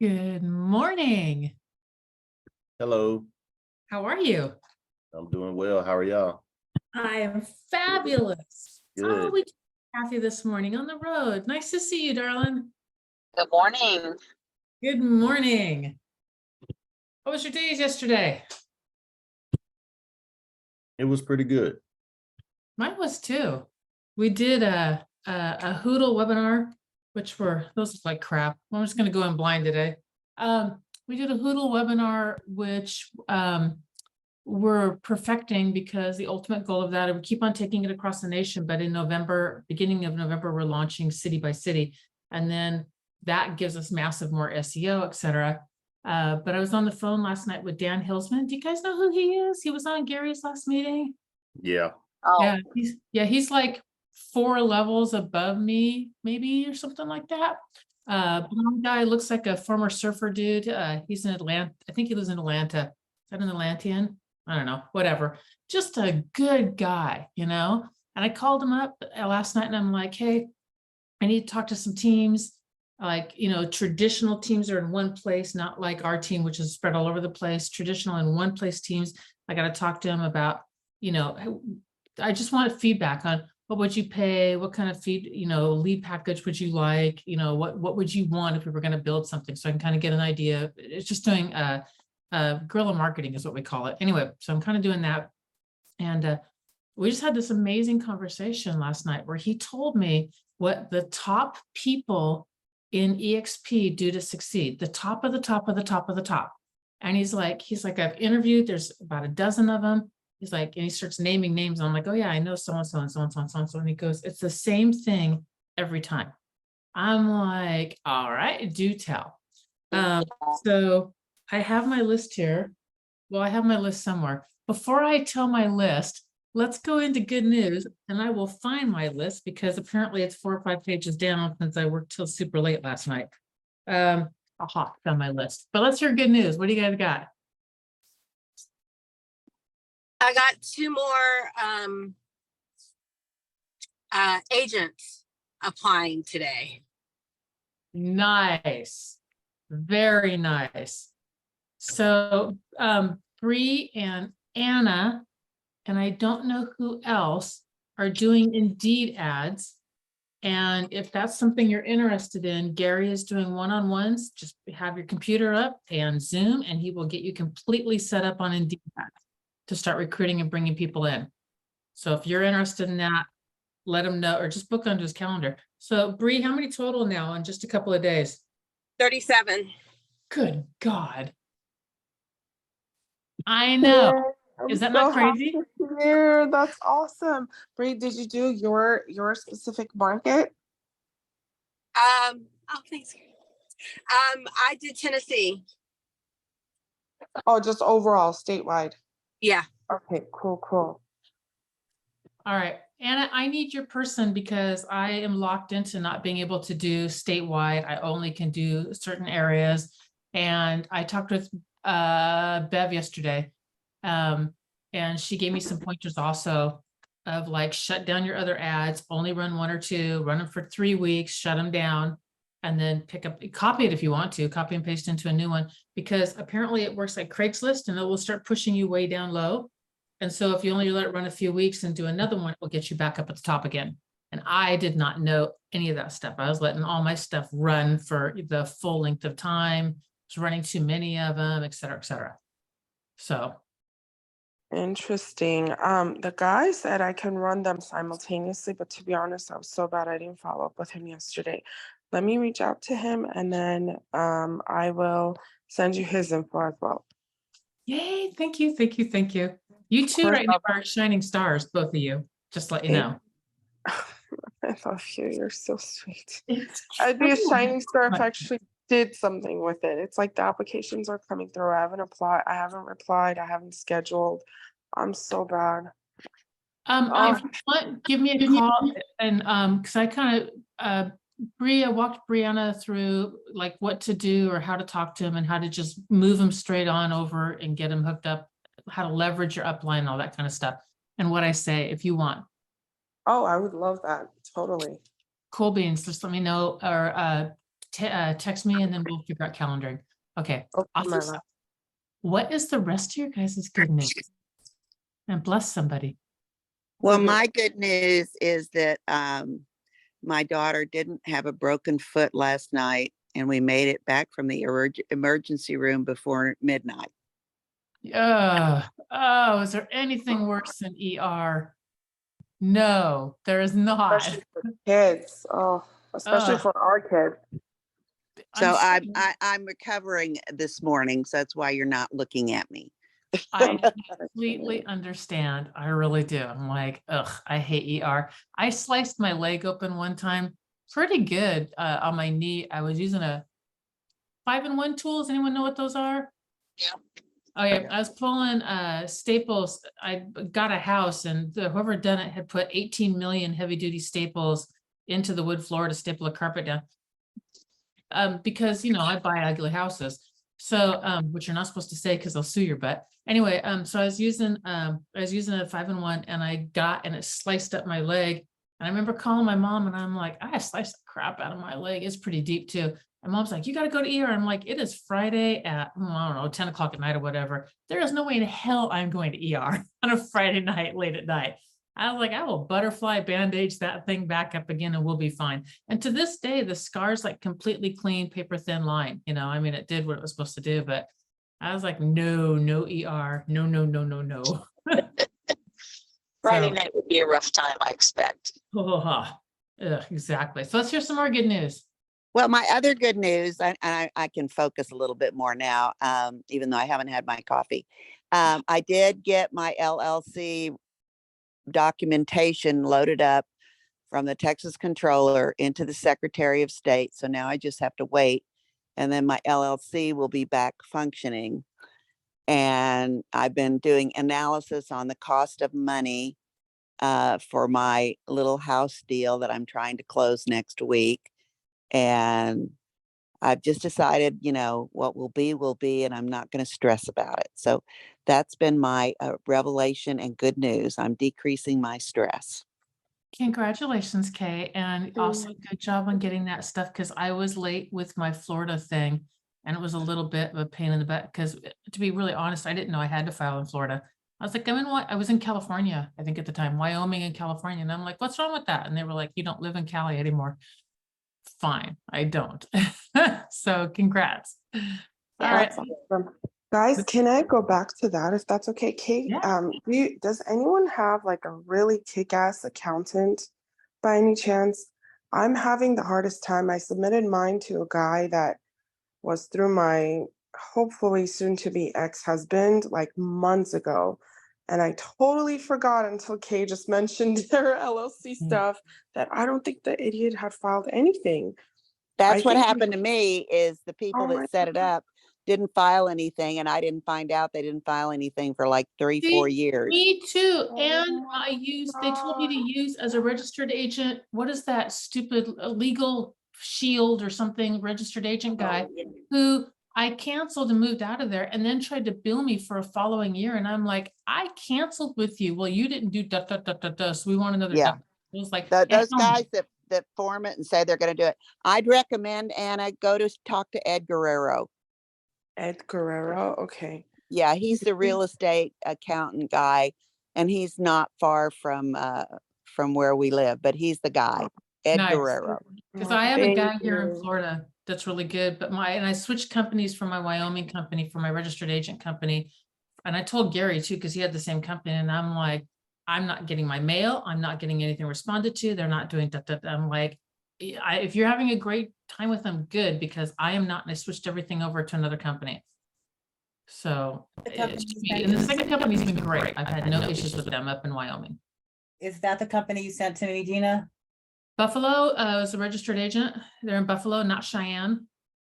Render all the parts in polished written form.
Good morning. Hello, How are you? I'm doing well. How are y'all? I am fabulous. Oh, Good. we took Kathy this morning on the road. Nice to see you, darling. Good morning. Good morning. What was your days yesterday? It was pretty good. Mine was too. We did a Hoodle webinar, which those look like crap. I'm just going to go in blind today. We did a Hoodle webinar, which we're perfecting because the ultimate goal of that, and we keep on taking it across the nation, but in November, beginning of November, we're launching city by city. And then that gives us massive more SEO, et cetera. But I was on the phone last night with Dan Hilsman. Do you guys know who he is? He was on Gary's last meeting. Yeah. Oh, He's like 4 levels above me, maybe, or something like that. Blonde guy, looks like a former surfer dude. He's in Atlanta. I think he lives in Atlanta. Is that an Atlantean? I don't know, whatever. Just a good guy, And I called him up last night and I'm like, hey, I need to talk to some teams. Like, traditional teams are in one place, not like our team, which is spread all over the place. Traditional in one place teams. I got to talk to him about, I just want feedback on what would you pay? What kind of lead package would you like? What would you want if we were going to build something? So I can kind of get an idea. It's just doing guerrilla marketing is what we call it. Anyway, so I'm kind of doing that. And we just had this amazing conversation last night where he told me what the top people in EXP do to succeed, the top of the top of the top of the top. And he's like, I've interviewed, there's about a dozen of them. He's like, and he starts naming names. And I'm like, oh yeah, I know so-and-so and so-and-so and so-and-so. And he goes, it's the same thing every time. I'm like, all right, do tell. So I have my list here. Well, I have my list somewhere. Before I tell my list, let's go into good news, and I will find my list because apparently it's 4 or 5 pages down since I worked till super late last night. Aha, found my list. But let's hear good news. What do you guys got? I got 2 more agents applying today. Nice. Very nice. So Bree and Anna, and I don't know who else, are doing Indeed ads. And if that's something you're interested in, Gary is doing one-on-ones. Just have your computer up and Zoom, and he will get you completely set up on Indeed ads to start recruiting and bringing people in. So if you're interested in that, let him know, or just book onto his calendar. So Bree, how many total now in just a couple of days? 37. Good God. I know. Is that not crazy? That's awesome. Bree, did you do your specific market? Oh, thanks. I did Tennessee. Oh, just overall statewide. Yeah. Okay, cool. All right. Anna, I need your person because I am locked into not being able to do statewide. I only can do certain areas. And I talked with Bev yesterday. And she gave me some pointers also of like, shut down your other ads, only run 1 or 2, run them for 3 weeks, shut them down, and then copy it if you want to, copy and paste into a new one, because apparently it works like Craigslist and it will start pushing you way down low. And so if you only let it run a few weeks and do another one, it will get you back up at the top again. And I did not know any of that stuff. I was letting all my stuff run for the full length of time. I was running too many of them, et cetera, et cetera. So. Interesting. The guy said I can run them simultaneously, but to be honest, I was so bad I didn't follow up with him yesterday. Let me reach out to him and then I will send you his info as well. Yay, thank you. You two right now are shining stars, both of you, just to let you know. I love you. You're so sweet. I'd be a shining star if I actually did something with it. It's like the applications are coming through. I haven't replied. I haven't scheduled. I'm so bad. If you want, give me a call, and because I kind of walked Brianna through like what to do or how to talk to him and how to just move him straight on over and get him hooked up, how to leverage your upline, all that kind of stuff. And what I say, if you want. Oh, I would love that. Totally. Cool beans. Just let me know, or text me and then we'll figure out calendaring. Okay. Oh, my Awesome. lap. What is the rest of your guys' good news? And bless somebody. Well, Good news. my good news is that my daughter didn't have a broken foot last night, and we made it back from the emergency room before midnight. Oh, is there anything worse than ER? No, there is not. Especially for kids. Oh, especially Ugh. for our kids. So I'm I'm recovering this morning, so that's why you're not looking at me. I completely understand. I really do. I'm like, ugh, I hate ER. I sliced my leg open one time, pretty good on my knee. I was using a 5-in-1 tools. Anyone know what those are? Yeah. Oh yeah, I was pulling staples. I got a house, and whoever done it had put 18 million heavy duty staples into the wood floor to staple a carpet down. Because I buy ugly houses. So which you're not supposed to say because they'll sue your butt. Anyway, so I was using a 5-in-1 and it sliced up my leg. And I remember calling my mom and I'm like, I sliced the crap out of my leg. It's pretty deep too. And mom's like, you got to go to ER. I'm like, it is Friday at, I don't know, 10 o'clock at night or whatever. There is no way in hell I'm going to ER on a Friday night, late at night. I was like, I will butterfly bandage that thing back up again and we'll be fine. And to this day, the scar's like completely clean, paper thin line. I mean, it did what it was supposed to do, but I was like, no ER. No. Friday So, night would be a rough time, I expect. exactly. So let's hear some more good news. Well, my other good news, I can focus a little bit more now, even though I haven't had my coffee. I did get my LLC documentation loaded up from the Texas controller into the Secretary of State. So now I just have to wait, and then my LLC will be back functioning. And I've been doing analysis on the cost of money for my little house deal that I'm trying to close next week. And I've just decided, what will be, and I'm not going to stress about it. So that's been my revelation and good news. I'm decreasing my stress. Congratulations, Kay. And also good job on getting that stuff, because I was late with my Florida thing and it was a little bit of a pain in the butt because, to be really honest, I didn't know I had to file in Florida. I was like, I was in California, I think at the time, Wyoming and California. And I'm like, what's wrong with that? And they were like, you don't live in Cali anymore. Fine, I don't. So congrats. All right. That's awesome. Guys, can I go back to that if that's okay? Kate, Yeah. does anyone have like a really kick-ass accountant by any chance? I'm having the hardest time. I submitted mine to a guy that was through my hopefully soon to be ex-husband like months ago. And I totally forgot until Kay just mentioned their LLC stuff that I don't think the idiot had filed anything. That's I what think- happened to me is the people Oh my that set it God. up didn't file anything, and I didn't find out they didn't file anything for like 3-4 See, years. Me too. Oh And my they told me to use as a registered agent. What is that stupid legal shield or something, registered agent guy who I canceled and moved out of there and then tried to bill me for a following year. And I'm like, I canceled with you. Well, you didn't do so we want another. Yeah. It was like, Those guys that form it and say they're going to do it. I'd recommend, Anna, go to talk to Ed Guerrero. Ed Guerrero, okay. Yeah, he's the real estate accountant guy, and he's not far from where we live, but he's the guy, Ed Nice. Guerrero. Because I have a guy Thank here in you. Florida that's really good, but I switched companies from my Wyoming company for my registered agent company. And I told Gary too, because he had the same company, and I'm like, I'm not getting my mail. I'm not getting anything responded to. They're not doing that. I'm like, if you're having a great time with them, good, because I am not, and I switched everything over to another company. So, and the second company's been great. I've had no issues with them up in Wyoming. Is that the company you sent to me, Dina? Buffalo is a registered agent. They're in Buffalo, not Cheyenne.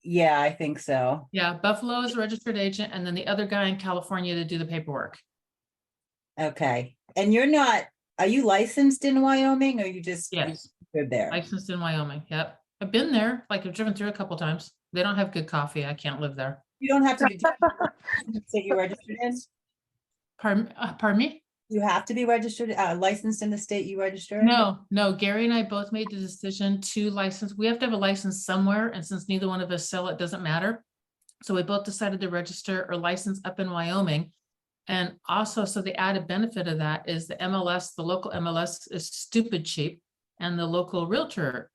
Yeah, I think so. Yeah, Buffalo is a registered agent, and then the other guy in California to do the paperwork. Okay. And are you licensed in Wyoming, or you just Yes, good there? licensed in Wyoming. Yep, I've been there. Like I've driven through a couple times. They don't have good coffee. I can't live there. You don't have to be say you registered in? Pardon me? You have to be registered, licensed in the state you register in? No, Gary and I both made the decision to license. We have to have a license somewhere, and since neither one of us sell, it doesn't matter. So we both decided to register or license up in Wyoming. And also, so the added benefit of that is the MLS, the local MLS is stupid cheap. And the local realtor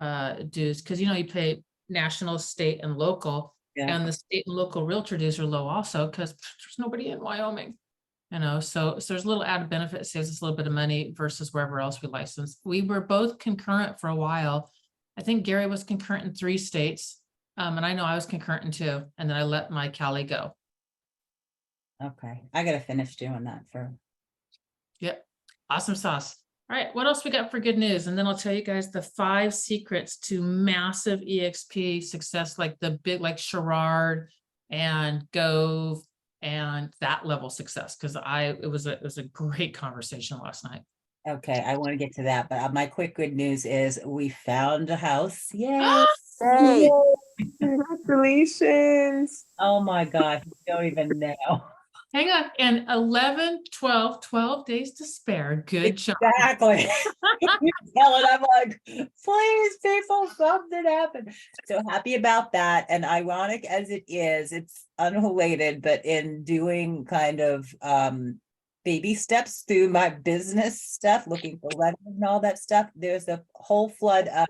dues, because you pay national, state, and local. Yeah. And the state and local realtor dues are low also, because there's nobody in Wyoming. So there's a little added benefit, saves us a little bit of money versus wherever else we license. We were both concurrent for a while. I think Gary was concurrent in 3 states. And I know I was concurrent in 2, and then I let my Cali go. Okay, I gotta finish doing that for. Yep. Awesome sauce. All right. What else we got for good news? And then I'll tell you guys the 5 secrets to massive EXP success, like the big, like Sherrard and Gove and that level success. Cause it was a great conversation last night. Okay, I want to get to that, but my quick good news is we found a house. Yay! Hey, Congratulations. Oh my God, you don't even know. Hang on. And 12 days to spare. Good job. Exactly. You tell it, I'm like, please, people, something happened. So happy about that. And ironic as it is, it's unrelated, but in doing kind of baby steps through my business stuff, looking for leverage and all that stuff, there's a whole flood of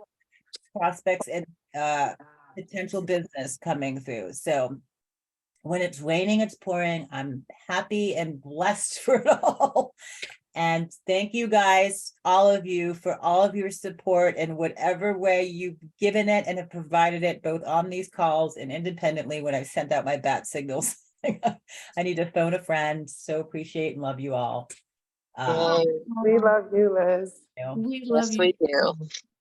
prospects and potential business coming through. So when it's raining, it's pouring. I'm happy and blessed for it all. And thank you guys, all of you, for all of your support in whatever way you've given it and have provided it, both on these calls and independently when I sent out my bat signals. I need to phone a friend. So appreciate and love you all. We love you, Liz. We love Yes, you. we do.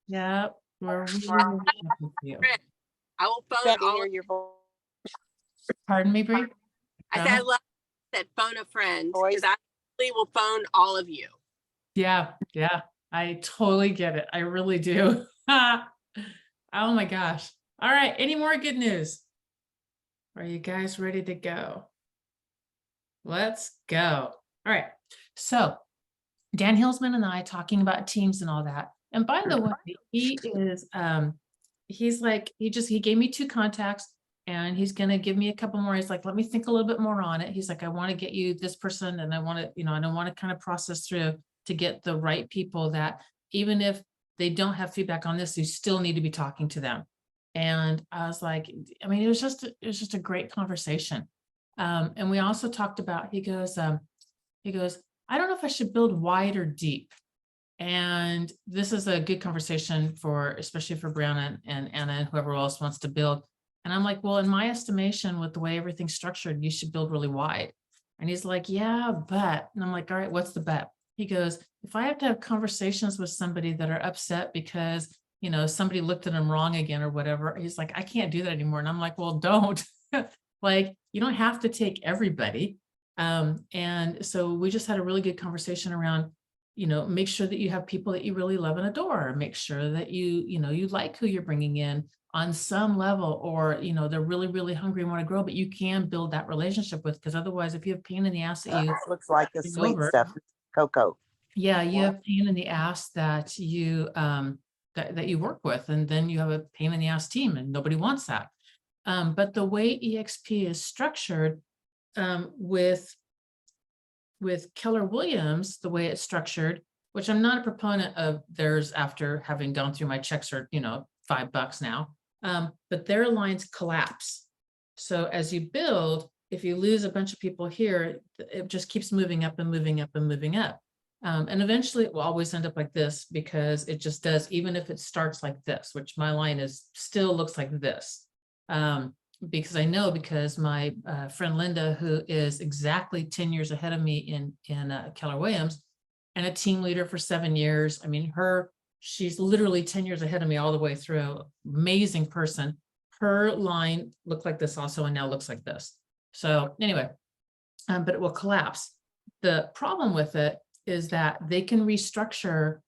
Yeah. We're really happy with you. I will phone glad to all hear of your voice. Pardon me, Bree? I said, I love that phone a friend, Boys. because I really will phone all of you. Yeah. I totally get it. I really do. Oh my gosh. All right. Any more good news? Are you guys ready to go? Let's go. All right. So Dan Hillsman and I talking about teams and all that. And by the way, he gave me 2 contacts. And he's going to give me a couple more. He's like, let me think a little bit more on it. He's like, I want to get you this person. And I want to, I don't want to kind of process through to get the right people that even if they don't have feedback on this, you still need to be talking to them. And I was like, I mean, it was just a great conversation. And we also talked about, he goes, I don't know if I should build wide or deep. And this is a good conversation especially for Brianna and Anna and whoever else wants to build. And I'm like, well, in my estimation, with the way everything's structured, you should build really wide. And he's like, yeah, but, and I'm like, all right, what's the bet? He goes, if I have to have conversations with somebody that are upset because, somebody looked at them wrong again or whatever, he's like, I can't do that anymore. And I'm like, well, don't. Like, you don't have to take everybody. And so we just had a really good conversation around, make sure that you have people that you really love and adore. Make sure that you like who you're bringing in on some level, or, they're really, really hungry and want to grow, but you can build that relationship with, because otherwise, if you have pain in the ass that you Looks like the It's sweet over. stuff, Coco. yeah, you have pain in the ass that you that you work with, and then you have a pain in the ass team, and nobody wants that. But the way EXP is structured, with Keller Williams, the way it's structured, which I'm not a proponent of theirs after having gone through my checks are, $5 now. But their lines collapse. So as you build, if you lose a bunch of people here, it just keeps moving up and moving up and moving up. And eventually it will always end up like this, because it just does, even if it starts like this, which my line still looks like this. Because I know, because my friend Linda, who is exactly 10 years ahead of me in Keller Williams, and a team leader for 7 years. I mean, she's literally 10 years ahead of me all the way through. Amazing person. Her line looked like this also, and now looks like this. So anyway, but it will collapse. The problem with it is that they can restructure,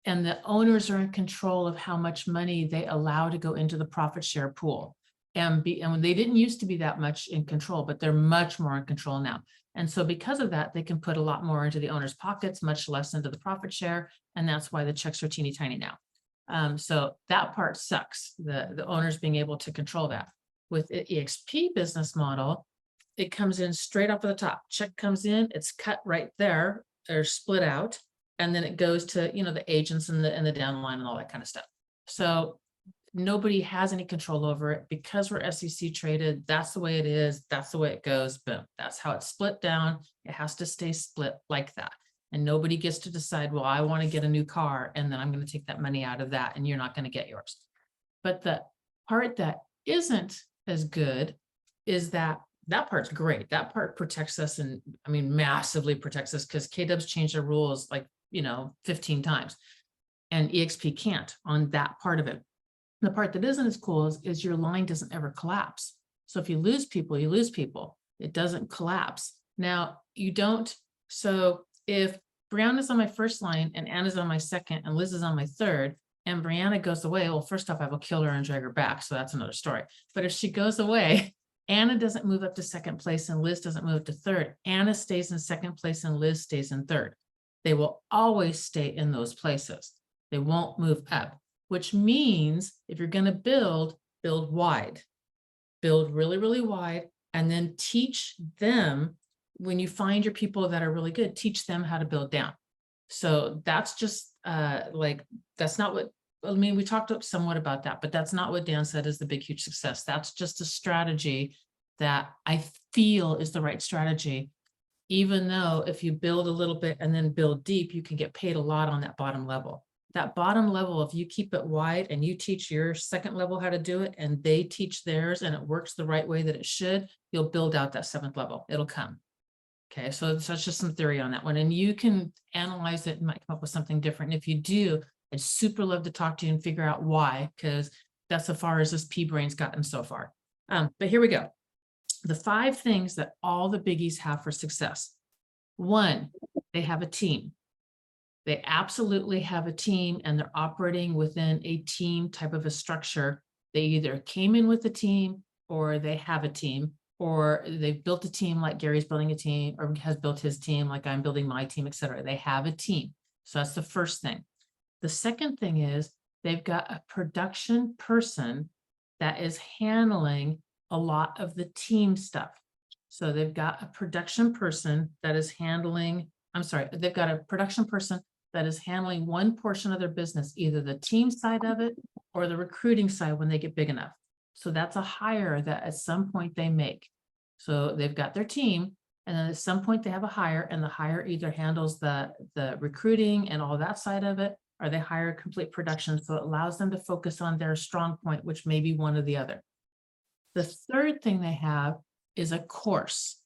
and the owners are in control of how much money they allow to go into the profit share pool. And they didn't used to be that much in control, but they're much more in control now. And so because of that, they can put a lot more into the owner's pockets, much less into the profit share. And that's why the checks are teeny tiny now. So that part sucks, the owners being able to control that. With the EXP business model, it comes in straight off of the top. Check comes in, it's cut right there or split out. And then it goes to, you know, the agents and the downline and all that kind of stuff. So nobody has any control over it because we're SEC traded. That's the way it is. That's the way it goes. Boom. That's how it's split down. It has to stay split like that. And nobody gets to decide, well, I want to get a new car and then I'm going to take that money out of that and you're not going to get yours. But the part that isn't as good is that part's great. That part protects us, and I mean, massively protects us, because KW's changed their rules like, 15 times. And EXP can't on that part of it. The part that isn't as cool is your line doesn't ever collapse. So if you lose people, you lose people. It doesn't collapse. Now, you don't. So if Brianna's on my first line and Anna's on my second and Liz is on my third, and Brianna goes away, well, first off, I will kill her and drag her back. So that's another story. But if she goes away, Anna doesn't move up to second place and Liz doesn't move to third. Anna stays in second place and Liz stays in third. They will always stay in those places. They won't move up, which means if you're going to build wide, build really, really wide, and then teach them, when you find your people that are really good, teach them how to build down. So that's just that's not what, I mean, we talked somewhat about that, but that's not what Dan said is the big, huge success. That's just a strategy that I feel is the right strategy. Even though if you build a little bit and then build deep, you can get paid a lot on that bottom level. That bottom level, if you keep it wide and you teach your second level how to do it and they teach theirs and it works the right way that it should, you'll build out that seventh level. It'll come. Okay, so that's just some theory on that one. And you can analyze it and might come up with something different. And if you do, I'd super love to talk to you and figure out why, because that's as far as this pea brain's gotten so far. But here we go. The 5 things that all the biggies have for success. 1, they have a team. They absolutely have a team and they're operating within a team type of a structure. They either came in with a team or they have a team, or they've built a team like Gary's building a team or has built his team like I'm building my team, etc. They have a team. So that's the first thing. The second thing is they've got a production person that is handling a lot of the team stuff. So they've got a production person that is handling, they've got a production person that is handling one portion of their business, either the team side of it or the recruiting side when they get big enough. So that's a hire that at some point they make. So they've got their team, and then at some point they have a hire, and the hire either handles the recruiting and all that side of it, or they hire complete production. So it allows them to focus on their strong point, which may be one or the other. The third thing they have is a course.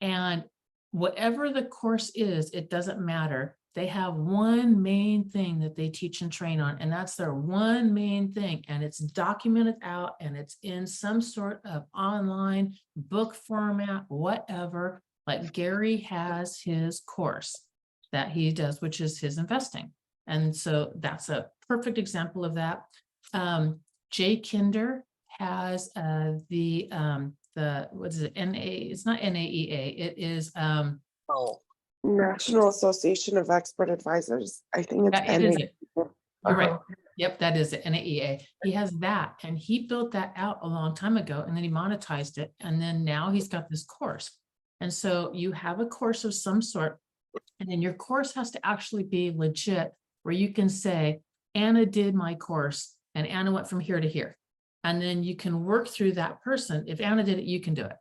And whatever the course is, it doesn't matter. They have one main thing that they teach and train on, and that's their one main thing. And it's documented out and it's in some sort of online book format, whatever. Like Gary has his course that he does, which is his investing. And so that's a perfect example of that. Jay Kinder has what is it? It's not NAEA. It is National Association of Expert Advisors. I think it's it is it. You're right. Uh-huh. Yep, that is it. NAEA. He has that, and he built that out a long time ago, and then he monetized it, and then now he's got this course. And so you have a course of some sort, and then your course has to actually be legit, where you can say, Anna did my course, and Anna went from here to here. And then you can work through that person. If Anna did it, you can do it.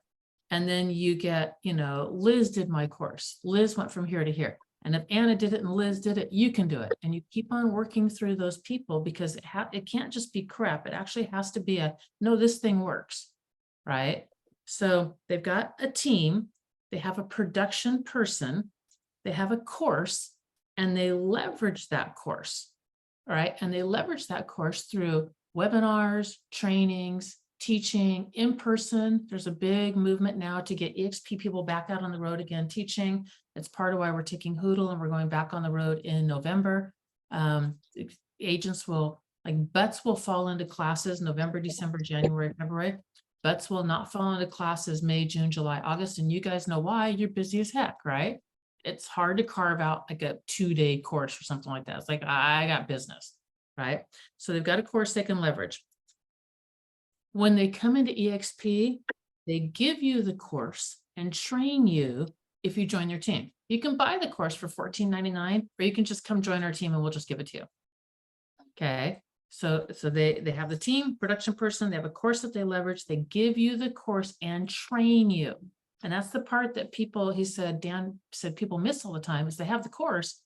And then you get, Liz did my course. Liz went from here to here. And if Anna did it and Liz did it, you can do it. And you keep on working through those people, because it can't just be crap. It actually has to be no, this thing works, right? So they've got a team, they have a production person, they have a course, and they leverage that course, all right? And they leverage that course through webinars, trainings, teaching in person. There's a big movement now to get EXP people back out on the road again, teaching. It's part of why we're taking Hoodle and we're going back on the road in November. Agents will, butts will fall into classes November, December, January, February. Butts will not fall into classes May, June, July, August, and you guys know why. You're busy as heck, right? It's hard to carve out like a 2-day course or something like that. It's like, I got business, right? So they've got a course they can leverage. When they come into EXP, they give you the course and train you if you join their team. You can buy the course for $14.99, or you can just come join our team and we'll just give it to you. Okay. So they have the team, production person, they have a course that they leverage, they give you the course and train you. And that's the part that people, he said, Dan said, people miss all the time is they have the course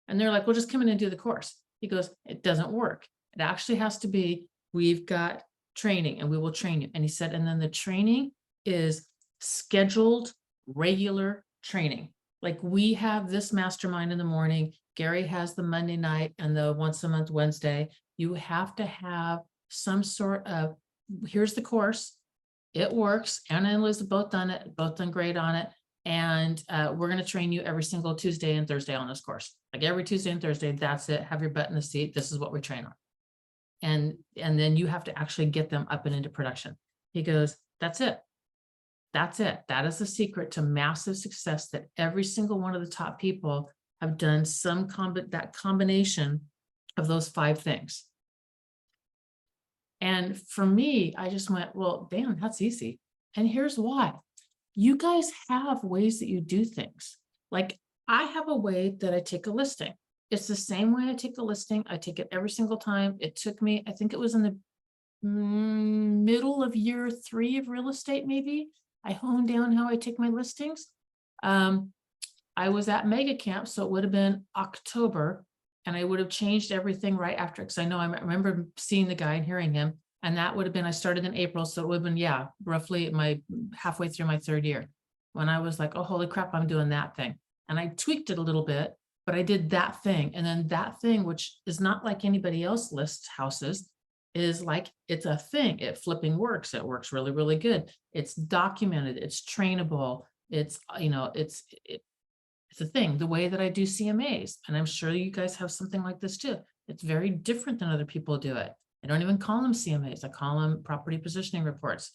and they're like, well, just come in and do the course. He goes, it doesn't work. It actually has to be, we've got training and we will train you. And he said, and then the training is scheduled, regular training. Like we have this mastermind in the morning, Gary has the Monday night and the once a month Wednesday. You have to have some sort of, here's the course. It works. Anna and Liz have both done it, both done great on it. And we're going to train you every single Tuesday and Thursday on this course. Like every Tuesday and Thursday, that's it. Have your butt in the seat. This is what we train on. And then you have to actually get them up and into production. He goes, that's it. That's it. That is the secret to massive success, that every single one of the top people have done some that combination of those 5 things. And for me, I just went, well, damn, that's easy. And here's why. You guys have ways that you do things. Like I have a way that I take a listing. It's the same way I take a listing. I take it every single time. It took me, I think it was in the middle of year 3 of real estate, maybe. I honed down how I take my listings. I was at Mega Camp, so it would have been October, and I would have changed everything right after, because I know I remember seeing the guy and hearing him, and that would have been, I started in April, so it would have been, yeah, roughly halfway through my 3rd year, when I was like, oh, holy crap, I'm doing that thing. And I tweaked it a little bit, but I did that thing. And then that thing, which is not like anybody else lists houses, is like, it's a thing. It flipping works. It works really, really good. It's documented. It's trainable. It's, it's a thing. The way that I do CMAs, and I'm sure you guys have something like this too. It's very different than other people do it. I don't even call them CMAs. I call them property positioning reports.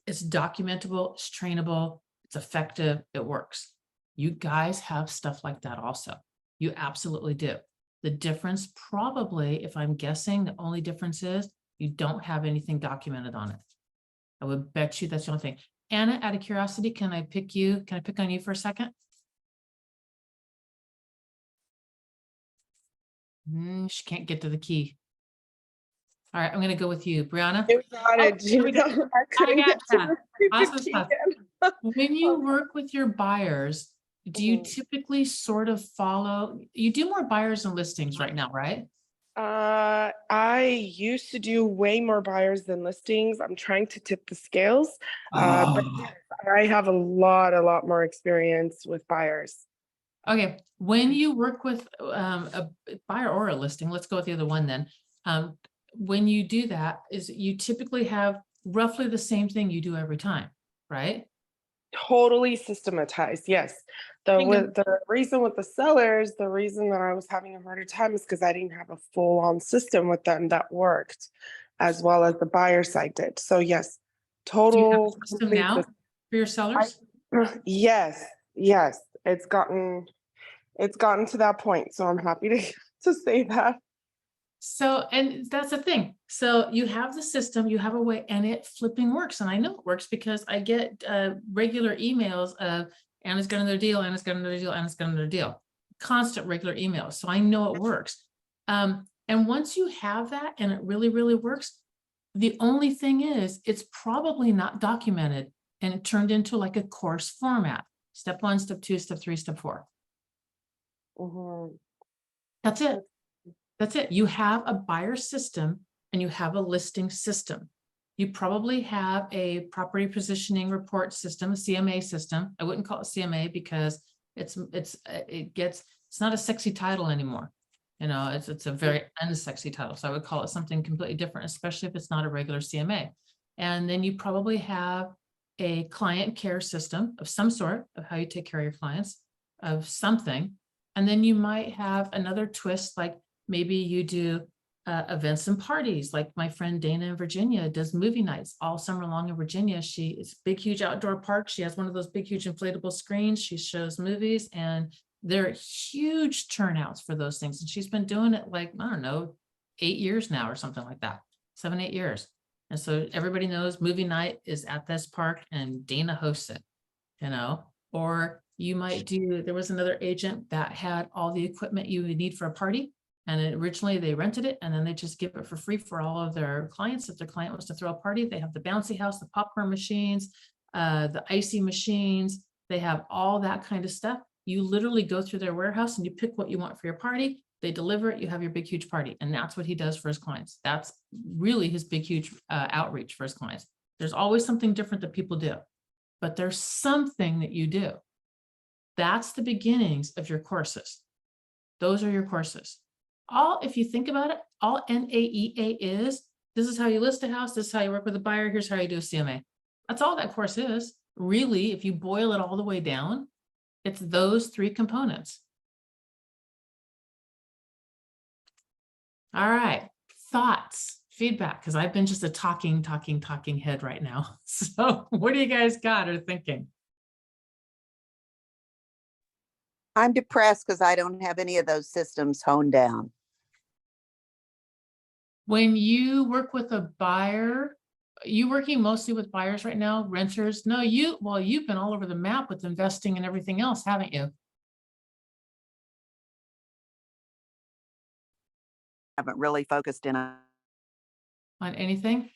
It's documentable, it's trainable, it's effective, it works. You guys have stuff like that also. You absolutely do. The difference probably, if I'm guessing, the only difference is you don't have anything documented on it. I would bet you that's the only thing. Anna, out of curiosity, can I pick you? Can I pick on you for a second? She can't get to the key. All right, I'm going to go with you, Brianna. You got it, here we go. Gina. I couldn't get to gotcha. the Awesome key stuff. again. When you work with your buyers, do you Mhm. typically sort of follow, you do more buyers and listings right now, right? I used to do way more buyers than listings. I'm trying to tip the scales. But yes, I have a lot more experience with buyers. Okay, when you work with a buyer or a listing, let's go with the other one then. When you do that, is you typically have roughly the same thing you do every time, right? Totally systematized, yes. The reason with the sellers, the reason that I was having a harder time is because I didn't have a full-on system with them that worked as well as the buyer side did. So yes, Do you have total a system complete now system. for your sellers? Yes, it's gotten to that point. So I'm happy to say that. So, and that's the thing. So you have the system, you have a way, and it flipping works. And I know it works because I get regular emails of Anna's got another deal, Anna's got another deal, Anna's got another deal. Constant regular emails. So I know it works. And once you have that and it really, really works, the only thing is it's probably not documented and it turned into like a course format. Step 1, step 2, step 3, step 4. Mhm. That's it. That's it. You have a buyer system and you have a listing system. You probably have a property positioning report system, a CMA system. I wouldn't call it CMA because it's not a sexy title anymore. You know, it's a very unsexy title. So I would call it something completely different, especially if it's not a regular CMA. And then you probably have a client care system of some sort of how you take care of your clients, of something. And then you might have another twist, like maybe you do events and parties, like my friend Dana in Virginia does movie nights all summer long in Virginia. It's a big, huge outdoor park. She has one of those big, huge inflatable screens. She shows movies, and there are huge turnouts for those things. And she's been doing it like, I don't know, 8 years now or something like that, 7, 8 years. And so everybody knows movie night is at this park and Dana hosts it, you know. Or you might do, there was another agent that had all the equipment you would need for a party. And originally they rented it, and then they just give it for free for all of their clients. If their client wants to throw a party, they have the bouncy house, the popcorn machines, the icy machines. They have all that kind of stuff. You literally go through their warehouse and you pick what you want for your party. They deliver it, you have your big, huge party. And that's what he does for his clients. That's really his big, huge outreach for his clients. There's always something different that people do, but there's something that you do. That's the beginnings of your courses. Those are your courses. All, if you think about it, all NAEA is, this is how you list a house, this is how you work with a buyer, here's how you do a CMA. That's all that course is. Really, if you boil it all the way down, it's those 3 components. All right, thoughts, feedback, because I've been just a talking head right now. So what do you guys got or thinking? I'm depressed because I don't have any of those systems honed down. When you work with a buyer, you working mostly with buyers right now, renters? No, you've been all over the map with investing and everything else, haven't you? Haven't really focused in on Anything?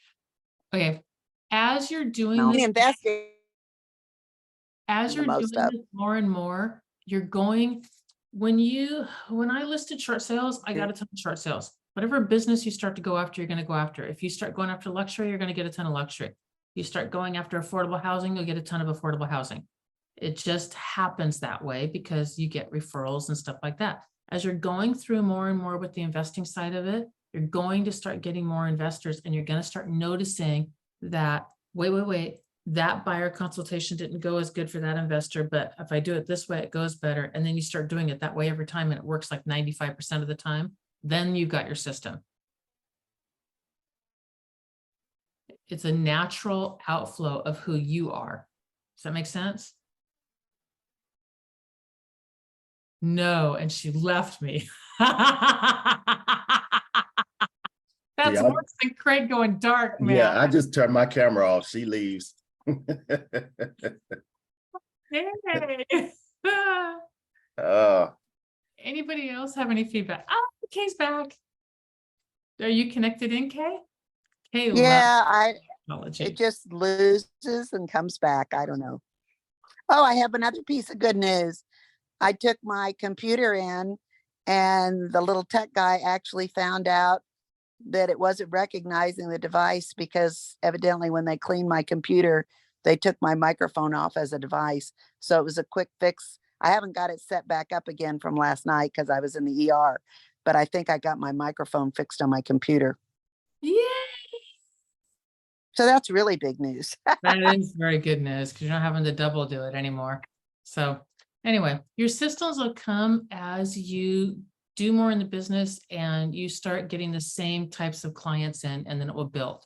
Okay. As you're doing investing. as the you're most doing of. this more and more, you're going, when I listed short sales, I got a ton of short sales. Whatever business you start to go after, you're going to go after. If you start going after luxury, you're going to get a ton of luxury. You start going after affordable housing, you'll get a ton of affordable housing. It just happens that way because you get referrals and stuff like that. As you're going through more and more with the investing side of it, you're going to start getting more investors, and you're going to start noticing that, wait, that buyer consultation didn't go as good for that investor, but if I do it this way, it goes better. And then you start doing it that way every time, and it works like 95% of the time. Then you've got your system. It's a natural outflow of who you are. Does that make sense? No, and she left me. That's Yeah, worse than Craig going dark, man. Yeah, I just turned my camera off. She leaves. Hey. Anybody else have any feedback? Oh, Kay's back. Are you connected in, Kay? Kay, Yeah, technology. it just loses and comes back. I don't know. Oh, I have another piece of good news. I took my computer in, and the little tech guy actually found out that it wasn't recognizing the device because evidently when they cleaned my computer, they took my microphone off as a device. So it was a quick fix. I haven't got it set back up again from last night because I was in the ER, but I think I got my microphone fixed on my computer. Yay! So that's really big news. That is very good news because you're not having to double do it anymore. So anyway, your systems will come as you do more in the business and you start getting the same types of clients in, and then it will build.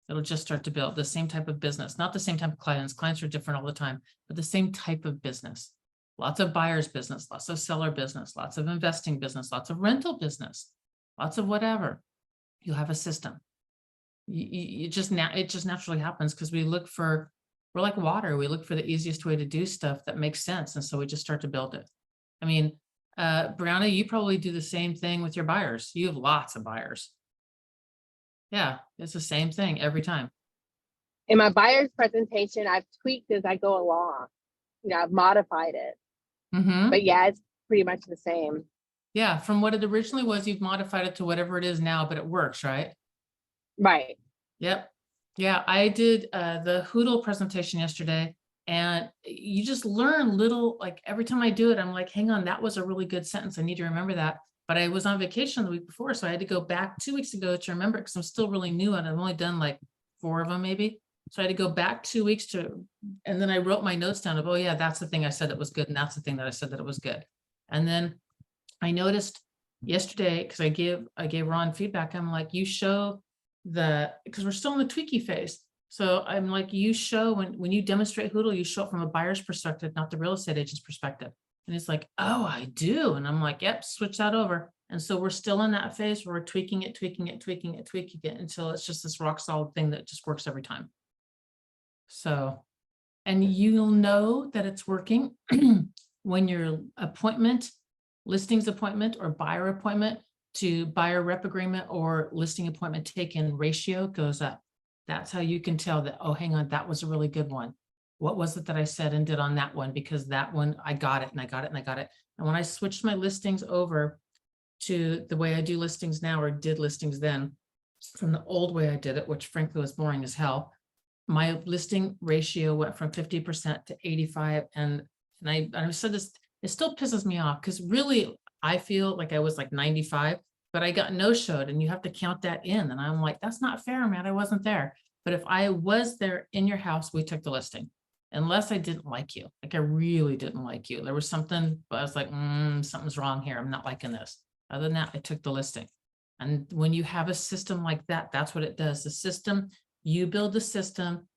It'll just start to build the same type of business, not the same type of clients. Clients are different all the time, but the same type of business. Lots of buyer's business, lots of seller business, lots of investing business, lots of rental business, lots of whatever. You'll have a system. It just naturally happens because we're like water. We look for the easiest way to do stuff that makes sense. And so we just start to build it. I mean, Brianna, you probably do the same thing with your buyers. You have lots of buyers. Yeah, it's the same thing every time. In my buyer's presentation, I've tweaked as I go along. I've modified it. Mm-hmm. But yeah, it's pretty much the same. Yeah, from what it originally was, you've modified it to whatever it is now, but it works, right? Right. Yep. Yeah, I did the Hoodle presentation yesterday, and you just learn little, like every time I do it, I'm like, hang on, that was a really good sentence. I need to remember that. But I was on vacation the week before, so I had to go back 2 weeks ago to remember it because I'm still really new and I've only done like 4 of them maybe. So I had to go back 2 weeks and then I wrote my notes down of, oh yeah, that's the thing I said that was good. And that's the thing that I said that it was good. And then I noticed yesterday, because I gave Ron feedback. I'm like, you show because we're still in the tweaky phase. So I'm like, you show when you demonstrate Hoodle, you show it from a buyer's perspective, not the real estate agent's perspective. And it's like, oh, I do. And I'm like, yep, switch that over. And so we're still in that phase where we're tweaking it until it's just this rock solid thing that just works every time. So, and you'll know that it's working when your listings appointment or buyer appointment to buyer rep agreement or listing appointment taken ratio goes up. That's how you can tell that, oh, hang on, that was a really good one. What was it that I said and did on that one? Because that one, I got it and I got it and I got it. And when I switched my listings over to the way I do listings now, or did listings then, from the old way I did it, which frankly was boring as hell, my listing ratio went from 50% to 85. And I said this, it still pisses me off because really I feel like I was like 95, but I got no-showed and you have to count that in. And I'm like, that's not fair, man. I wasn't there. But if I was there in your house, we took the listing. Unless I didn't like you, like I really didn't like you. There was something, but I was like, something's wrong here. I'm not liking this. Other than that, I took the listing. And when you have a system like that, that's what it does. The system, you build the system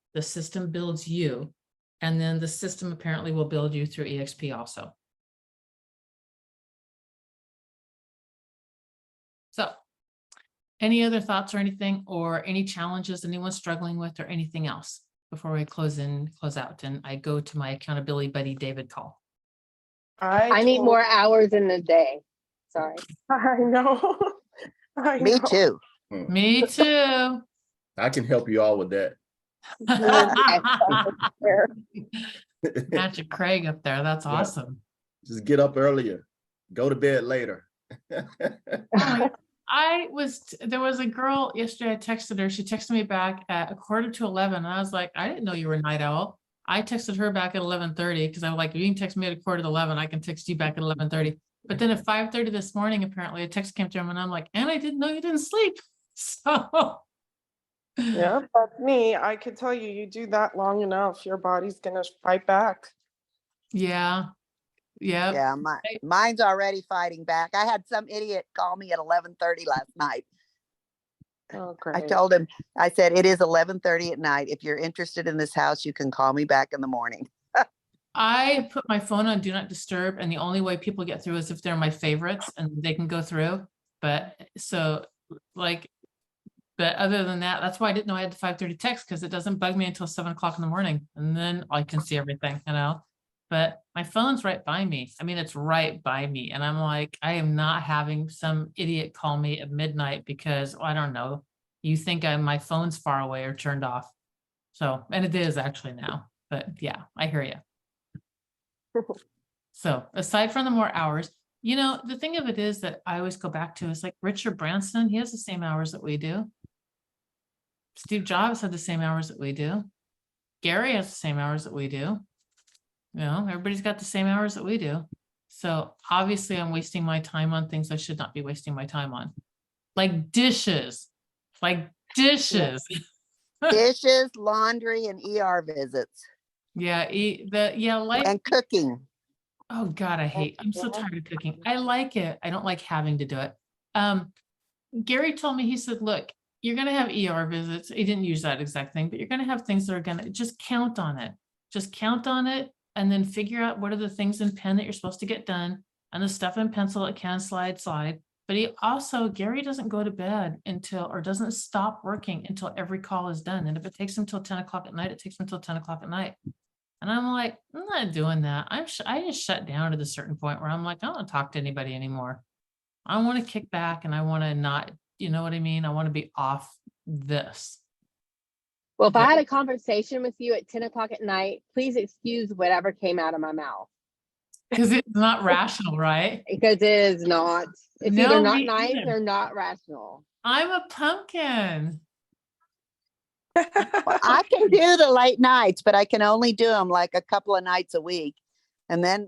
builds you, and then the system apparently will build you through EXP also. So any other thoughts or anything, or any challenges anyone struggling with, or anything else before we close out and I go to my accountability buddy, David Call. I need more hours in the day. Sorry. I know. Me too. Me too. I can help you all with that. Patrick Craig up there. That's awesome. Just get up earlier. Go to bed later. There was a girl yesterday, I texted her. She texted me back at 11:15. And I was like, I didn't know you were a night owl. I texted her back at 11:30 because I'm like, if you can text me at 11:15, I can text you back at 11:30. But then at 5:30 this morning, apparently a text came to him and I'm like, and I didn't know you didn't sleep. So yeah, that's me. I could tell you, you do that long enough, your body's gonna fight back. yeah. Yeah, mine's already fighting back. I had some idiot call me at 11:30 last night. Oh, great. I told him, I said, it is 11:30 at night. If you're interested in this house, you can call me back in the morning. I put my phone on do not disturb, and the only way people get through is if they're my favorites and they can go through. But other than that, that's why I didn't know I had the 5:30 text, because it doesn't bug me until 7 o'clock in the morning. And then I can see everything, but my phone's right by me. I mean, it's right by me. And I'm like, I am not having some idiot call me at midnight because, I don't know, you think my phone's far away or turned off. So, and it is actually now, but yeah, I hear you. So aside from the more hours, the thing of it is that I always go back to is like Richard Branson. He has the same hours that we do. Steve Jobs had the same hours that we do. Gary has the same hours that we do. Everybody's got the same hours that we do. So obviously I'm wasting my time on things I should not be wasting my time on. Like dishes. Dishes, laundry, and ER visits. Yeah, and cooking. Oh God, I'm so tired of cooking. I like it. I don't like having to do it. Gary told me, he said, look, you're going to have ER visits. He didn't use that exact thing, but you're going to have things that are going to just count on it. Just count on it. And then figure out what are the things in pen that you're supposed to get done and the stuff in pencil that can slide. But Gary doesn't go to bed or doesn't stop working until every call is done. And if it takes him till 10 o'clock at night, it takes him till 10 o'clock at night. And I'm like, I'm not doing that. I just shut down at a certain point where I'm like, I don't want to talk to anybody anymore. I want to kick back and I want to not, you know what I mean? I want to be off this. Well, if I had a conversation with you at 10 o'clock at night, please excuse whatever came out of my mouth. Because it's not rational, right? Because it is not. It's either not nice or not rational. I'm a pumpkin. Well, I can do the late nights, but I can only do them like a couple of nights a week. And then,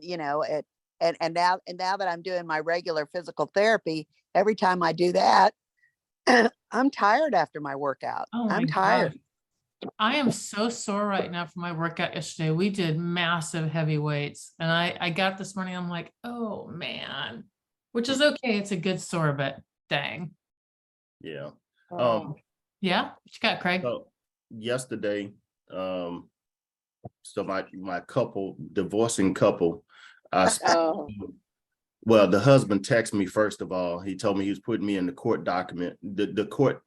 and now that I'm doing my regular physical therapy, every time I do that, I'm tired after my workout. Oh my I'm tired. God. I am so sore right now from my workout yesterday. We did massive heavy weights. And I got this morning, I'm like, oh man, which is okay. It's a good sore, but dang. Yeah. Oh. Yeah, what you got, Craig? So yesterday, so my couple, divorcing couple, Oh, well, the husband texted me first of all. He told me he was putting me in the court document, the court,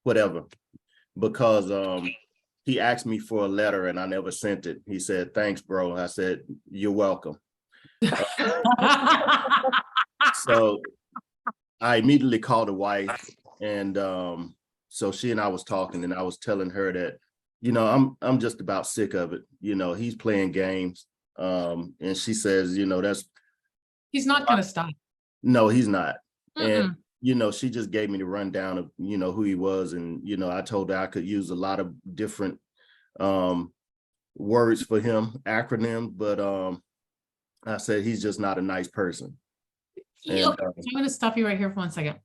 whatever, because he asked me for a letter and I never sent it. He said, "Thanks, bro." I said, "You're welcome." So I immediately called the wife, and so she and I was talking, and I was telling her that, I'm just about sick of it. He's playing games. And she says, He's not gonna stop. no, he's not. And Mm-mm. she just gave me the rundown of, who he was. And, I told her I could use a lot of different words for him, acronyms, but I said he's just not a nice person. And I'm going to stop you right here for 1 second.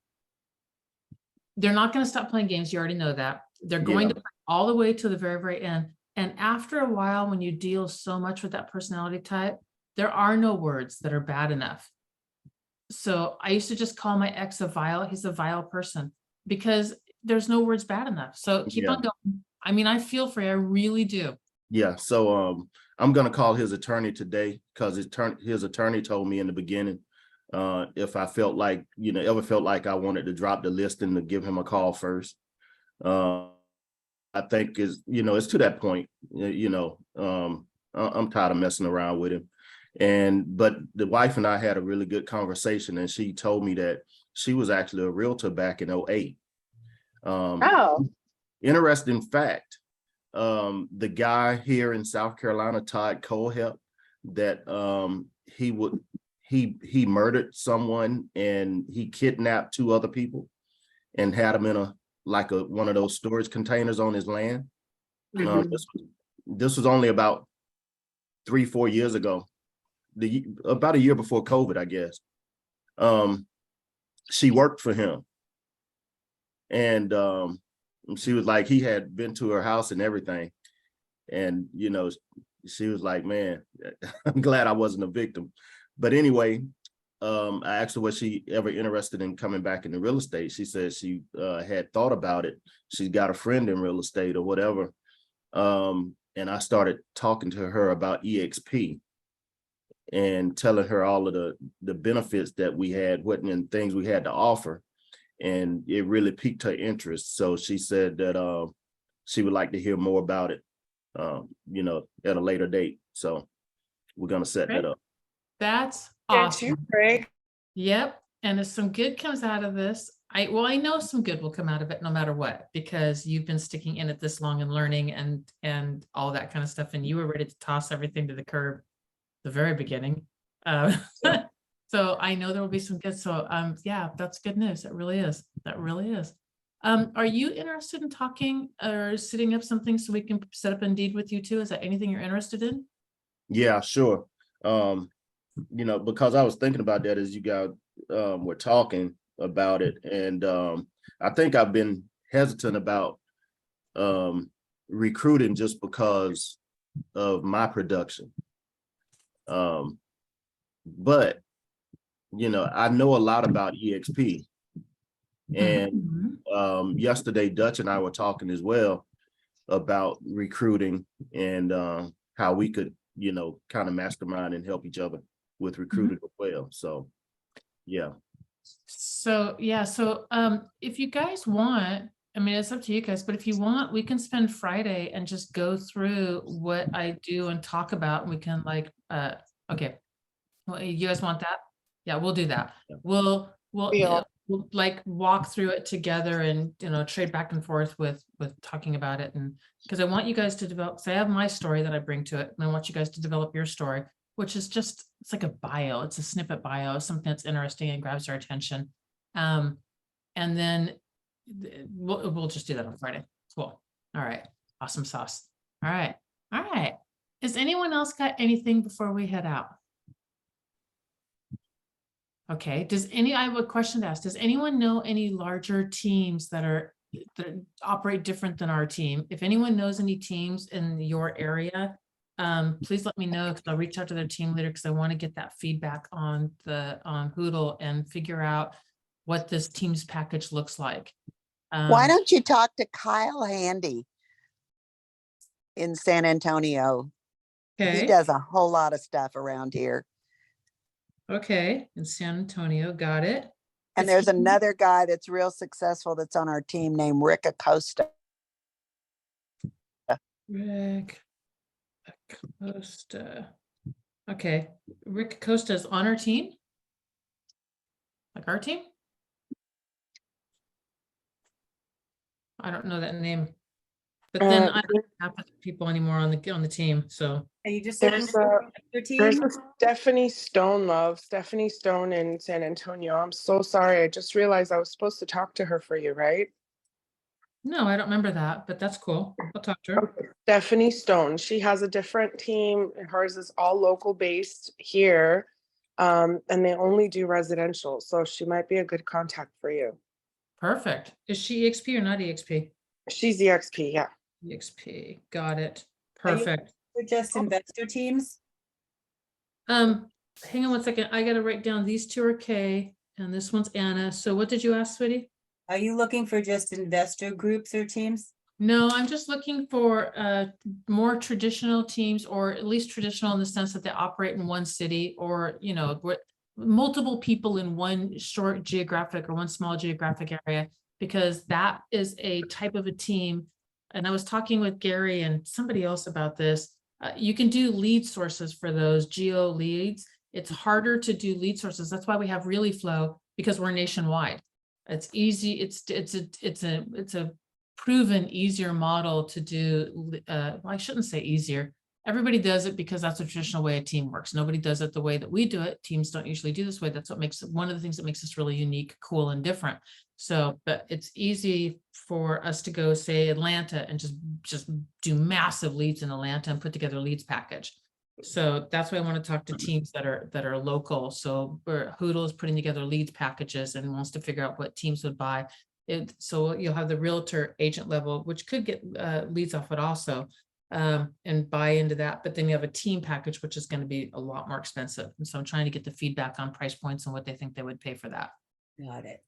They're not going to stop playing games. You already know that. They're going to play all the way to the very, very end. And after a while, when you deal so much with that personality type, there are no words that are bad enough. So I used to just call my ex he's a vile person, because there's no words bad enough. So keep on going. I mean, I feel for you. I really do. Yeah. So I'm going to call his attorney today, because his attorney told me in the beginning, if I felt like, ever felt like I wanted to drop the listing, to give him a call first. I think it's to that point, I'm tired of messing around with him. But the wife and I had a really good conversation, and she told me that she was actually a realtor back in 2008. oh, Interesting fact, the guy here in South Carolina, Todd Colehep, that he murdered someone, and he kidnapped 2 other people and had them in one of those storage containers on his land. This was only about 3-4 years ago, about a year before COVID, I guess. She worked for him, and she was like, he had been to her house and everything, and she was like, "Man, I'm glad I wasn't a victim." But anyway, I asked her, was she ever interested in coming back into real estate? She said she had thought about it. She's got a friend in real estate or whatever. And I started talking to her about EXP and telling her all of the benefits that we had, and things we had to offer. And it really piqued her interest. So she said that she would like to hear more about it, at a later date. So we're going to set that up. That's Thank you, awesome. Craig. Yep. And if some good comes out of this, I know some good will come out of it no matter what, because you've been sticking in it this long and learning and all that kind of stuff. And you were ready to toss everything to the curb the very beginning. So I know there will be some good. So yeah, that's good news. It really is. That really is. Are you interested in talking or setting up something so we can set up Indeed with you too? Is that anything you're interested in? Yeah, sure. Because I was thinking about that as you guys were talking about it. And I think I've been hesitant about recruiting just because of my production. But, I know a lot about EXP. And yesterday, Dutch and I were talking as well about recruiting and how we could, kind of mastermind and help each other with recruiting as well. So, yeah. So, yeah. So if you guys want, I mean, it's up to you guys, but if you want, we can spend Friday and just go through what I do and talk about. And we can okay. Well, you guys want that? Yeah, we'll do that. Yeah. We'll Yeah. like walk through it together and trade back and forth with talking about it. And because I want you guys to develop, so I have my story that I bring to it, and I want you guys to develop your story, which is just, it's like a bio, it's a snippet bio, something that's interesting and grabs our attention. And then we'll just do that on Friday. Cool. All right. Awesome sauce. All right. All right. Has anyone else got anything before we head out? Okay. I have a question to ask. Does anyone know any larger teams that operate different than our team? If anyone knows any teams in your area, please let me know, because I'll reach out to their team leader, because I want to get that feedback on the, on Hoodle and figure out what this Teams package looks like. Why Um, don't you talk to Kyle Handy in San Antonio? He okay, does a whole lot of stuff around here. okay, in San Antonio, got it. And Is there's he- another guy that's real successful that's on our team named Rick Acosta. Rick Acosta. Okay, Rick Acosta is on our team? Like our team? I don't know that name. But then I don't have people anymore on the team, so. Are you just looking There's for a your there's team? a Stephanie Stone, love. Stephanie Stone in San Antonio. I'm so sorry. I just realized I was supposed to talk to her for you, right? No, I don't remember that, but that's cool. I'll talk to her. Okay. Stephanie Stone. She has a different team. Hers is all local based here. And they only do residential. So she might be a good contact for you. Perfect. Is she EXP or not EXP? She's EXP, yeah. EXP, got it. Are you- Perfect. For just investor teams? Hang on one second. I gotta write down, these two are K and this one's Anna. So what did you ask, sweetie? Are you looking for just investor groups or teams? No, I'm just looking for more traditional teams, or at least traditional in the sense that they operate in one city, or, you know, multiple people in one short geographic or one small geographic area, because that is a type of a team. And I was talking with Gary and somebody else about this. You can do lead sources for those geo leads. It's harder to do lead sources. That's why we have Really Flow, because we're nationwide. It's easy. It's a proven easier model to do. Well, I shouldn't say easier. Everybody does it because that's the traditional way a team works. Nobody does it the way that we do it. Teams don't usually do this way. That's what makes it one of the things that makes us really unique, cool, and different. So, but it's easy for us to go, say, Atlanta, and just do massive leads in Atlanta and put together a leads package. So that's why I want to talk to teams that are local. So where Hoodle is putting together leads packages and wants to figure out what teams would buy it. So you'll have the realtor agent level, which could get leads off it also, and buy into that. But then you have a team package, which is going to be a lot more expensive. And so I'm trying to get the feedback on price points and what they think they would pay for that. Got it.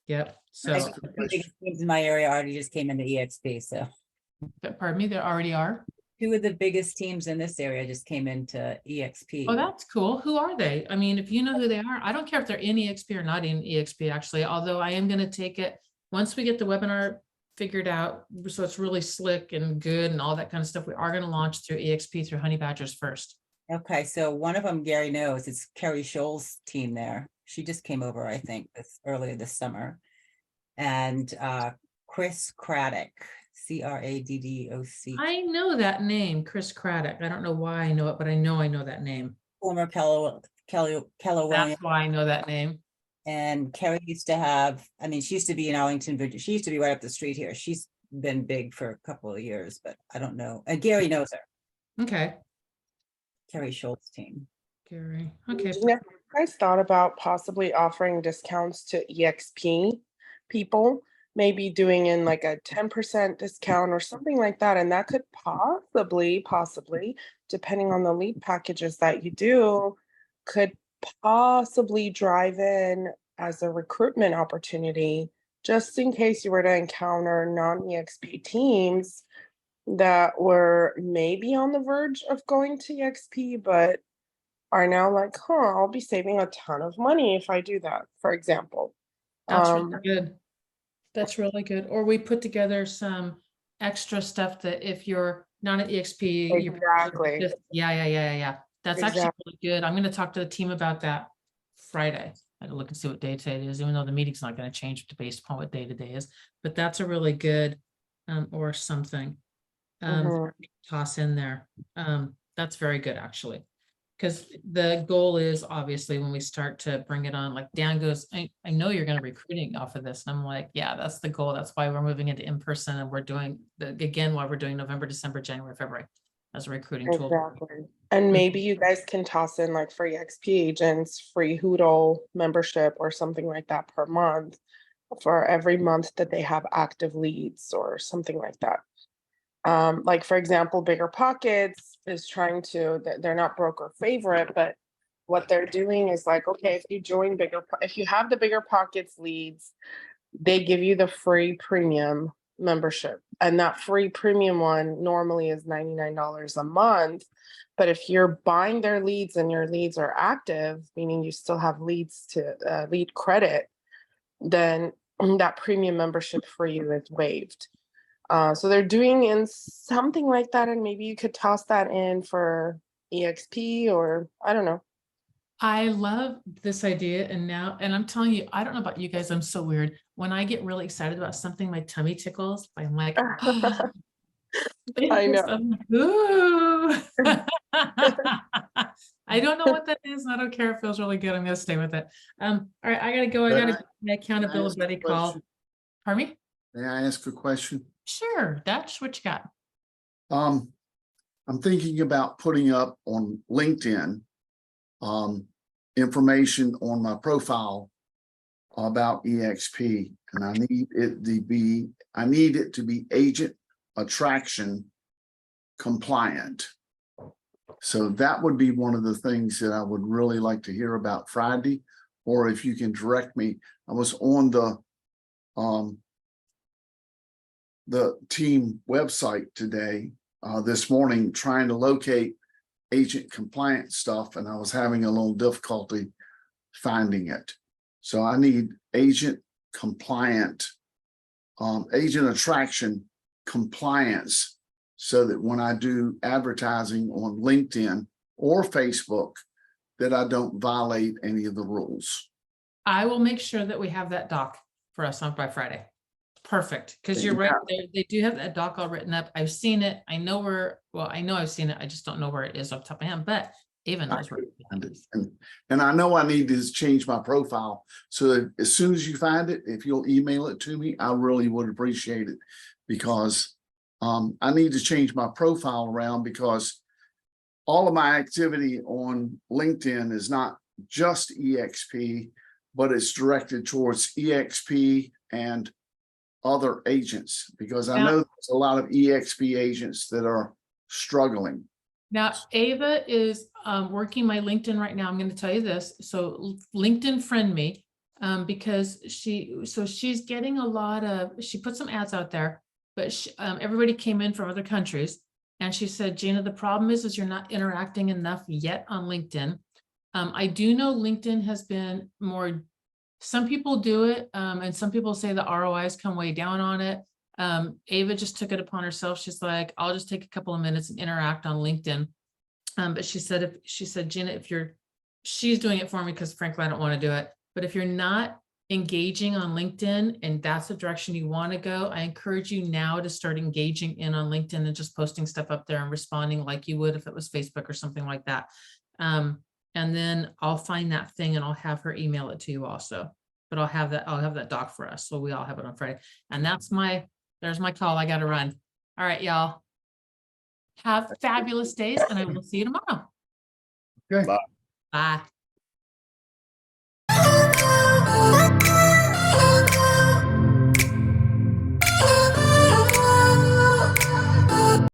Yep. So, I think the biggest teams in my area already just came into EXP, so. pardon me, there already are. Two of the biggest teams in this area just came into EXP. Oh, that's cool. Who are they? I mean, if you know who they are, I don't care if they're in EXP or not in EXP, actually, although I am going to take it once we get the webinar figured out. So it's really slick and good and all that kind of stuff. We are going to launch through EXP through Honey Badgers first. Okay, so one of them Gary knows, it's Carrie Scholl's team there. She just came over, I think, earlier this summer. And Chris Craddock, Craddoc. I know that name, Chris Craddock. I don't know why I know it, but I know that name. Former Keller Williams. That's why I know that name. And Carrie used to have, I mean, she used to be in Arlington, Virginia. She used to be right up the street here. She's been big for a couple of years, but I don't know. And Gary knows her. Okay. Carrie Scholl's team. Gary. Okay. You guys thought about possibly offering discounts to EXP people, maybe doing in like a 10% discount or something like that. And that could possibly, depending on the lead packages that you do, could possibly drive in as a recruitment opportunity, just in case you were to encounter non-EXP teams that were maybe on the verge of going to EXP, but are now like, I'll be saving a ton of money if I do that, for example. That's really good. That's really good. Or we put together some extra stuff that if you're not at EXP, Exactly. Yeah. That's actually really good. I'm going to talk to the team about that Friday. I had to look and see what day today is, even though the meeting's not going to change based upon what day today is. But that's a really good or something toss in there. That's very good, actually. Because the goal is obviously when we start to bring it on, like Dan goes, I know you're going to recruiting off of this. And I'm like, yeah, that's the goal. That's why we're moving into in-person, and we're doing again, why we're doing November, December, January, February as a recruiting tool. Exactly. And maybe you guys can toss in like free XP agents, free Hoodle membership or something like that per month for every month that they have active leads or something like that. Like for example, Bigger Pockets is trying to, they're not broker favorite, but what they're doing is like, okay, if you join if you have the Bigger Pockets leads, they give you the free premium membership. And that free premium one normally is $99 a month. But if you're buying their leads and your leads are active, meaning you still have leads to lead credit, then that premium membership for you is waived. So they're doing in something like that, and maybe you could toss that in for EXP, or I don't know. I love this idea. And I'm telling you, I don't know about you guys, I'm so weird. When I get really excited about something, my tummy tickles. I'm like, I know. I'm like, ooh. I don't know what that is. And I don't care. It feels really good. I'm gonna stay with it. All right, I gotta go. I gotta my accountability buddy call. Pardon me? May I ask a question? Sure, Dutch, what you got? I'm thinking about putting up on LinkedIn information on my profile about EXP, and I need it to be agent attraction compliant. So that would be one of the things that I would really like to hear about Friday, or if you can direct me. I was on the team website today, this morning, trying to locate agent compliance stuff, and I was having a little difficulty finding it. So I need agent compliant, agent attraction compliance, so that when I do advertising on LinkedIn or Facebook, that I don't violate any of the rules. I will make sure that we have that doc for us on by Friday. Perfect, because you're right. They do have that doc all written up. I've seen it. I know I know I've seen it. I just don't know where it is off the top of my head, but Ava knows where it is. And I know I need to change my profile. So that as soon as you find it, if you'll email it to me, I really would appreciate it, because I need to change my profile around, because all of my activity on LinkedIn is not just EXP, but it's directed towards EXP and other agents, because I know there's a lot of EXP agents that are struggling. Now, Ava is working my LinkedIn right now. I'm going to tell you this. So LinkedIn friend me because she's getting a lot of, she put some ads out there, but everybody came in from other countries. And she said, Gina, the problem is you're not interacting enough yet on LinkedIn. I do know LinkedIn has been more, some people do it, and some people say the ROIs come way down on it. Ava just took it upon herself. She's like, I'll just take a couple of minutes and interact on LinkedIn. But she said, Gina, she's doing it for me because frankly, I don't want to do it. But if you're not engaging on LinkedIn and that's the direction you want to go, I encourage you now to start engaging in on LinkedIn and just posting stuff up there and responding like you would if it was Facebook or something like that. And then I'll find that thing and I'll have her email it to you also. But I'll have that doc for us. So we all have it on Friday. And there's my call. I got to run. All right, y'all. Have fabulous days and I will see you tomorrow. Okay. Bye. Bye.